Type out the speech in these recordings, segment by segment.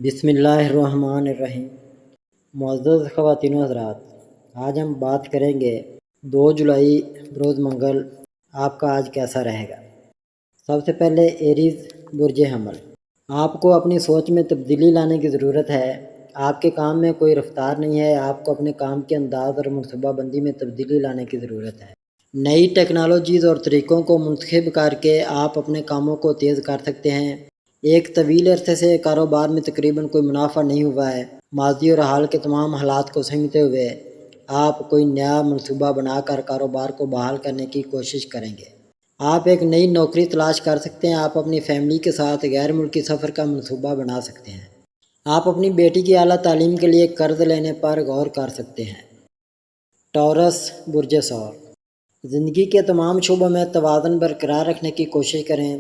بسم اللہ الرحمن الرحیم۔ معزز خواتین و حضرات، آج ہم بات کریں گے 2 جولائی بروز منگل آپ کا آج کیسا رہے گا۔ سب سے پہلے ایریز برج حمل، آپ کو اپنی سوچ میں تبدیلی لانے کی ضرورت ہے۔ آپ کے کام میں کوئی رفتار نہیں ہے، آپ کو اپنے کام کے انداز اور منصوبہ بندی میں تبدیلی لانے کی ضرورت ہے۔ نئی ٹیکنالوجیز اور طریقوں کو منتخب کر کے آپ اپنے کاموں کو تیز کر سکتے ہیں۔ ایک طویل عرصے سے کاروبار میں تقریباً کوئی منافع نہیں ہوا ہے۔ ماضی اور حال کے تمام حالات کو سمجھتے ہوئے آپ کوئی نیا منصوبہ بنا کر کاروبار کو بحال کرنے کی کوشش کریں گے۔ آپ ایک نئی نوکری تلاش کر سکتے ہیں۔ آپ اپنی فیملی کے ساتھ غیر ملکی سفر کا منصوبہ بنا سکتے ہیں۔ آپ اپنی بیٹی کی اعلیٰ تعلیم کے لیے قرض لینے پر غور کر سکتے ہیں۔ ٹورس برج ثور، زندگی کے تمام شعبوں میں توازن برقرار رکھنے کی کوشش کریں۔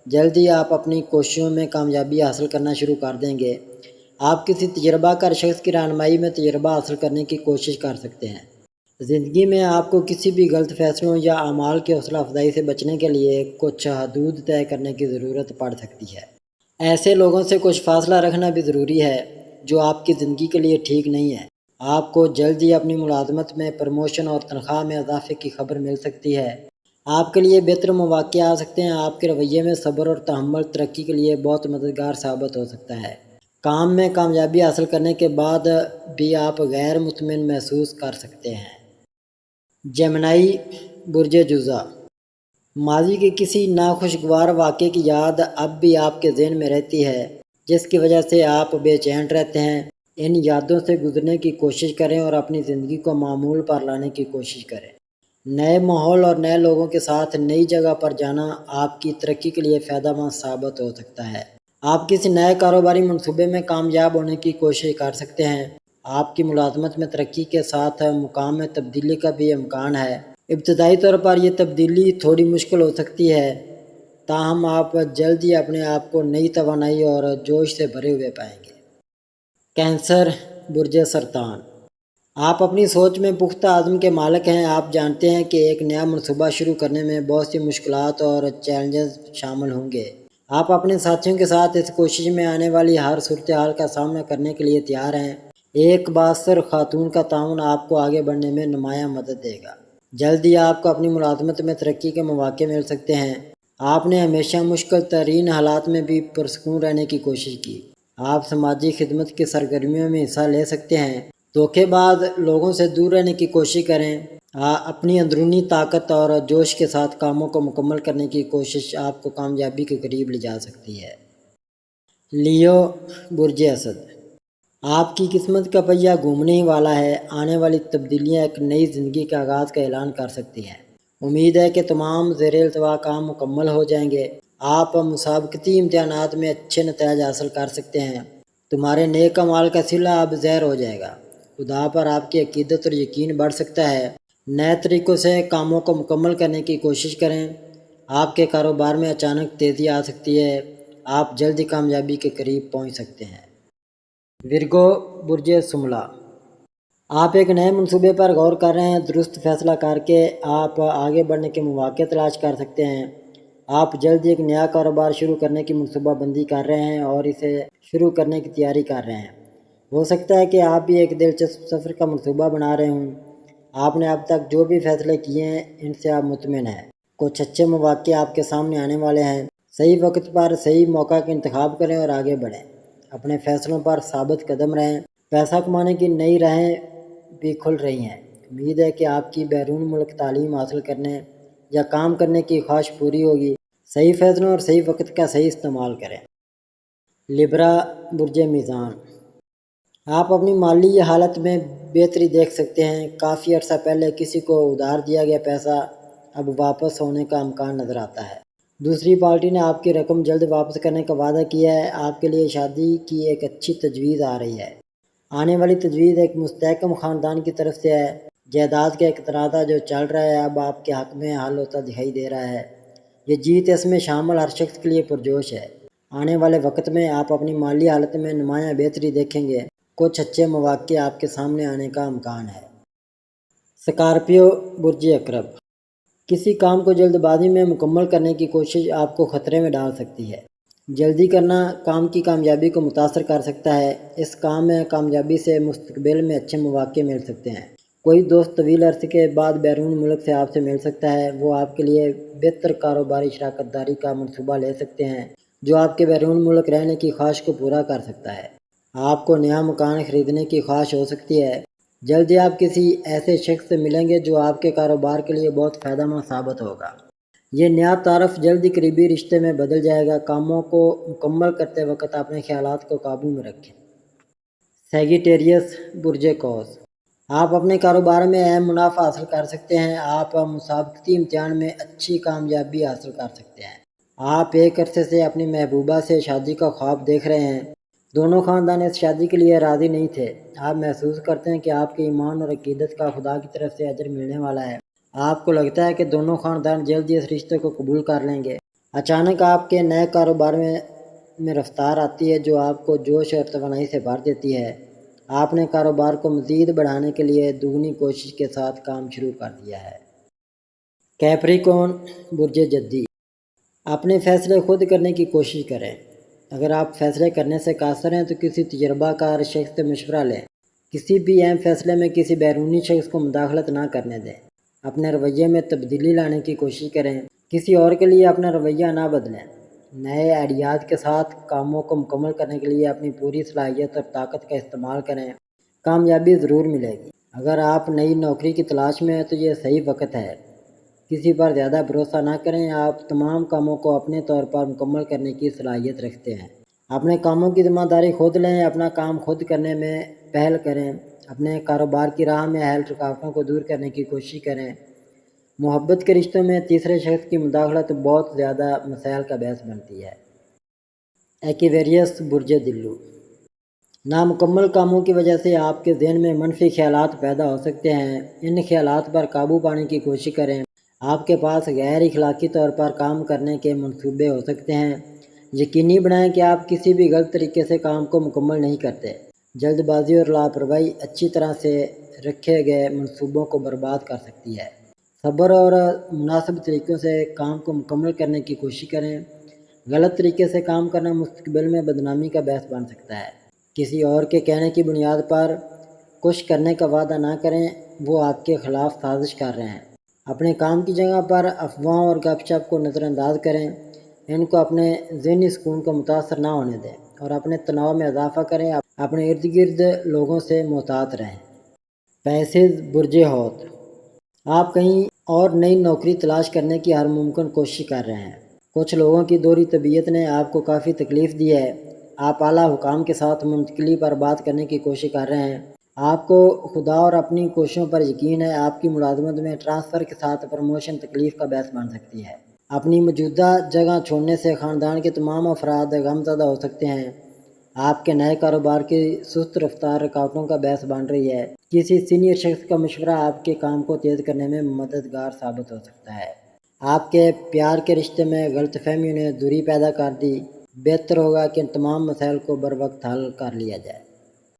جلد ہی آپ اپنی کوششوں میں کامیابی حاصل کرنا شروع کر دیں گے۔ آپ کسی تجربہ کار شخص کی رہنمائی میں تجربہ حاصل کرنے کی کوشش کر سکتے ہیں۔ زندگی میں آپ کو کسی بھی غلط فیصلوں یا اعمال کی حوصلہ افزائی سے بچنے کے لیے کچھ حدود طے کرنے کی ضرورت پڑ سکتی ہے۔ ایسے لوگوں سے کچھ فاصلہ رکھنا بھی ضروری ہے جو آپ کی زندگی کے لیے ٹھیک نہیں ہے۔ آپ کو جلد ہی اپنی ملازمت میں پروموشن اور تنخواہ میں اضافے کی خبر مل سکتی ہے۔ آپ کے لیے بہتر مواقع آ سکتے ہیں۔ آپ کے رویے میں صبر اور تحمل ترقی کے لیے بہت مددگار ثابت ہو سکتا ہے۔ کام میں کامیابی حاصل کرنے کے بعد بھی آپ غیر مطمئن محسوس کر سکتے ہیں۔ جیمنائی برج جوزا، ماضی کے کسی ناخوشگوار واقعے کی یاد اب بھی آپ کے ذہن میں رہتی ہے، جس کی وجہ سے آپ بے چین رہتے ہیں۔ ان یادوں سے گزرنے کی کوشش کریں اور اپنی زندگی کو معمول پر لانے کی کوشش کریں۔ نئے ماحول اور نئے لوگوں کے ساتھ نئی جگہ پر جانا آپ کی ترقی کے لیے فائدہ مند ثابت ہو سکتا ہے۔ آپ کسی نئے کاروباری منصوبے میں کامیاب ہونے کی کوشش کر سکتے ہیں۔ آپ کی ملازمت میں ترقی کے ساتھ مقام میں تبدیلی کا بھی امکان ہے۔ ابتدائی طور پر یہ تبدیلی تھوڑی مشکل ہو سکتی ہے، تاہم آپ جلد ہی اپنے آپ کو نئی توانائی اور جوش سے بھرے ہوئے پائیں گے۔ کینسر برج سرطان، آپ اپنی سوچ میں پختہ عزم کے مالک ہیں۔ آپ جانتے ہیں کہ ایک نیا منصوبہ شروع کرنے میں بہت سی مشکلات اور چیلنجز شامل ہوں گے۔ آپ اپنے ساتھیوں کے ساتھ اس کوشش میں آنے والی ہر صورتحال کا سامنا کرنے کے لیے تیار ہیں۔ ایک بااثر خاتون کا تعاون آپ کو آگے بڑھنے میں نمایاں مدد دے گا۔ جلد ہی آپ کو اپنی ملازمت میں ترقی کے مواقع مل سکتے ہیں۔ آپ نے ہمیشہ مشکل ترین حالات میں بھی پرسکون رہنے کی کوشش کی۔ آپ سماجی خدمت کی سرگرمیوں میں حصہ لے سکتے ہیں۔ دھوکے باز لوگوں سے دور رہنے کی کوشش کریں۔ اپنی اندرونی طاقت اور جوش کے ساتھ کاموں کو مکمل کرنے کی کوشش آپ کو کامیابی کے قریب لے جا سکتی ہے۔ لیو برج اسد، آپ کی قسمت کا پہیہ گھومنے ہی والا ہے۔ آنے والی تبدیلیاں ایک نئی زندگی کے آغاز کا اعلان کر سکتی ہیں۔ امید ہے کہ تمام زیر التوا کام مکمل ہو جائیں گے۔ آپ مسابقتی امتحانات میں اچھے نتائج حاصل کر سکتے ہیں۔ تمہارے نیک اعمال کا صلہ اب ظاہر ہو جائے گا۔ خدا پر آپ کی عقیدت اور یقین بڑھ سکتا ہے۔ نئے طریقوں سے کاموں کو مکمل کرنے کی کوشش کریں۔ آپ کے کاروبار میں اچانک تیزی آ سکتی ہے۔ آپ جلد ہی کامیابی کے قریب پہنچ سکتے ہیں۔ ورگو برج سملا، آپ ایک نئے منصوبے پر غور کر رہے ہیں۔ درست فیصلہ کر کے آپ آگے بڑھنے کے مواقع تلاش کر سکتے ہیں۔ آپ جلد ہی ایک نیا کاروبار شروع کرنے کی منصوبہ بندی کر رہے ہیں اور اسے شروع کرنے کی تیاری کر رہے ہیں۔ ہو سکتا ہے کہ آپ بھی ایک دلچسپ سفر کا منصوبہ بنا رہے ہوں۔ آپ نے اب تک جو بھی فیصلے کیے ہیں ان سے آپ مطمئن ہیں۔ کچھ اچھے مواقع آپ کے سامنے آنے والے ہیں۔ صحیح وقت پر صحیح موقع کا انتخاب کریں اور آگے بڑھیں۔ اپنے فیصلوں پر ثابت قدم رہیں۔ پیسہ کمانے کی نئی راہیں بھی کھل رہی ہیں۔ امید ہے کہ آپ کی بیرون ملک تعلیم حاصل کرنے یا کام کرنے کی خواہش پوری ہوگی۔ صحیح فیصلوں اور صحیح وقت کا صحیح استعمال کریں۔ لیبرا برج میزان، آپ اپنی مالی حالت میں بہتری دیکھ سکتے ہیں۔ کافی عرصہ پہلے کسی کو ادھار دیا گیا پیسہ اب واپس ہونے کا امکان نظر آتا ہے۔ دوسری پارٹی نے آپ کی رقم جلد واپس کرنے کا وعدہ کیا ہے۔ آپ کے لیے شادی کی ایک اچھی تجویز آ رہی ہے۔ آنے والی تجویز ایک مستحکم خاندان کی طرف سے ہے۔ جائیداد کا ایک تنازع جو چل رہا ہے اب آپ کے حق میں حل ہوتا دکھائی دے رہا ہے۔ یہ جیت اس میں شامل ہر شخص کے لیے پرجوش ہے۔ آنے والے وقت میں آپ اپنی مالی حالت میں نمایاں بہتری دیکھیں گے۔ کچھ اچھے مواقع آپ کے سامنے آنے کا امکان ہے۔ سکارپیو برج عقرب، کسی کام کو جلد بازی میں مکمل کرنے کی کوشش آپ کو خطرے میں ڈال سکتی ہے۔ جلدی کرنا کام کی کامیابی کو متاثر کر سکتا ہے۔ اس کام میں کامیابی سے مستقبل میں اچھے مواقع مل سکتے ہیں۔ کوئی دوست طویل عرصے کے بعد بیرون ملک سے آپ سے مل سکتا ہے۔ وہ آپ کے لیے بہتر کاروباری شراکت داری کا منصوبہ لے سکتے ہیں جو آپ کے بیرون ملک رہنے کی خواہش کو پورا کر سکتا ہے۔ آپ کو نیا مکان خریدنے کی خواہش ہو سکتی ہے۔ جلدی آپ کسی ایسے شخص سے ملیں گے جو آپ کے کاروبار کے لیے بہت فائدہ مند ثابت ہوگا۔ یہ نیا تعارف جلدی قریبی رشتے میں بدل جائے گا۔ کاموں کو مکمل کرتے وقت اپنے خیالات کو قابو میں رکھیں۔ سیگیٹیریس برج قوس، آپ اپنے کاروبار میں اہم منافع حاصل کر سکتے ہیں۔ آپ مسابقتی امتحان میں اچھی کامیابی حاصل کر سکتے ہیں۔ آپ ایک عرصے سے اپنی محبوبہ سے شادی کا خواب دیکھ رہے ہیں۔ دونوں خاندان اس شادی کے لیے راضی نہیں تھے۔ آپ محسوس کرتے ہیں کہ آپ کے ایمان اور عقیدت کا خدا کی طرف سے اجر ملنے والا ہے۔ آپ کو لگتا ہے کہ دونوں خاندان جلدی اس رشتے کو قبول کر لیں گے۔ اچانک آپ کے نئے کاروبار میں رفتار آتی ہے جو آپ کو جوش اور توانائی سے بھر دیتی ہے۔ آپ نے کاروبار کو مزید بڑھانے کے لیے دوگنی کوشش کے ساتھ کام شروع کر دیا ہے۔ کیپریکون برج جدی، اپنے فیصلے خود کرنے کی کوشش کریں۔ اگر آپ فیصلے کرنے سے قاصر ہیں تو کسی تجربہ کار شخص سے مشورہ لیں۔ کسی بھی اہم فیصلے میں کسی بیرونی شخص کو مداخلت نہ کرنے دیں۔ اپنے رویے میں تبدیلی لانے کی کوشش کریں۔ کسی اور کے لیے اپنا رویہ نہ بدلیں۔ نئے آئیڈیاز کے ساتھ کاموں کو مکمل کرنے کے لیے اپنی پوری صلاحیت اور طاقت کا استعمال کریں۔ کامیابی ضرور ملے گی۔ اگر آپ نئی نوکری کی تلاش میں ہیں تو یہ صحیح وقت ہے۔ کسی پر زیادہ بھروسہ نہ کریں۔ آپ تمام کاموں کو اپنے طور پر مکمل کرنے کی صلاحیت رکھتے ہیں۔ اپنے کاموں کی ذمہ داری خود لیں۔ اپنا کام خود کرنے میں پہل کریں۔ اپنے کاروبار کی راہ میں حائل رکاوٹوں کو دور کرنے کی کوشش کریں۔ محبت کے رشتوں میں تیسرے شخص کی مداخلت بہت زیادہ مسائل کا باعث بنتی ہے۔ ایکویریس برج دلو، نامکمل کاموں کی وجہ سے آپ کے ذہن میں منفی خیالات پیدا ہو سکتے ہیں۔ ان خیالات پر قابو پانے کی کوشش کریں۔ آپ کے پاس غیر اخلاقی طور پر کام کرنے کے منصوبے ہو سکتے ہیں۔ یقینی بنائیں کہ آپ کسی بھی غلط طریقے سے کام کو مکمل نہیں کرتے۔ جلد بازی اور لاپرواہی اچھی طرح سے رکھے گئے منصوبوں کو برباد کر سکتی ہے۔ صبر اور مناسب طریقوں سے کام کو مکمل کرنے کی کوشش کریں۔ غلط طریقے سے کام کرنا مستقبل میں بدنامی کا باعث بن سکتا ہے۔ کسی اور کے کہنے کی بنیاد پر کچھ کرنے کا وعدہ نہ کریں۔ وہ آپ کے خلاف سازش کر رہے ہیں۔ اپنے کام کی جگہ پر افواہوں اور گپ شپ کو نظر انداز کریں۔ ان کو اپنے ذہنی سکون کو متاثر نہ ہونے دیں اور اپنے تناؤ میں اضافہ کریں۔ اپنے ارد گرد لوگوں سے محتاط رہیں۔ پیسز برج حوت، آپ کہیں اور نئی نوکری تلاش کرنے کی ہر ممکن کوشش کر رہے ہیں۔ کچھ لوگوں کی دوہری طبیعت نے آپ کو کافی تکلیف دی ہے۔ آپ اعلیٰ حکام کے ساتھ منتقلی پر بات کرنے کی کوشش کر رہے ہیں۔ آپ کو خدا اور اپنی کوششوں پر یقین ہے۔ آپ کی ملازمت میں ٹرانسفر کے ساتھ پروموشن تکلیف کا باعث بن سکتی ہے۔ اپنی موجودہ جگہ چھوڑنے سے خاندان کے تمام افراد غم زدہ ہو سکتے ہیں۔ آپ کے نئے کاروبار کی سست رفتار رکاوٹوں کا باعث بن رہی ہے۔ کسی سینئر شخص کا مشورہ آپ کے کام کو تیز کرنے میں مددگار ثابت ہو سکتا ہے۔ آپ کے پیار کے رشتے میں غلط فہمیوں نے دوری پیدا کر دی۔ بہتر ہوگا کہ ان تمام مسائل کو بروقت حل کر لیا جائے۔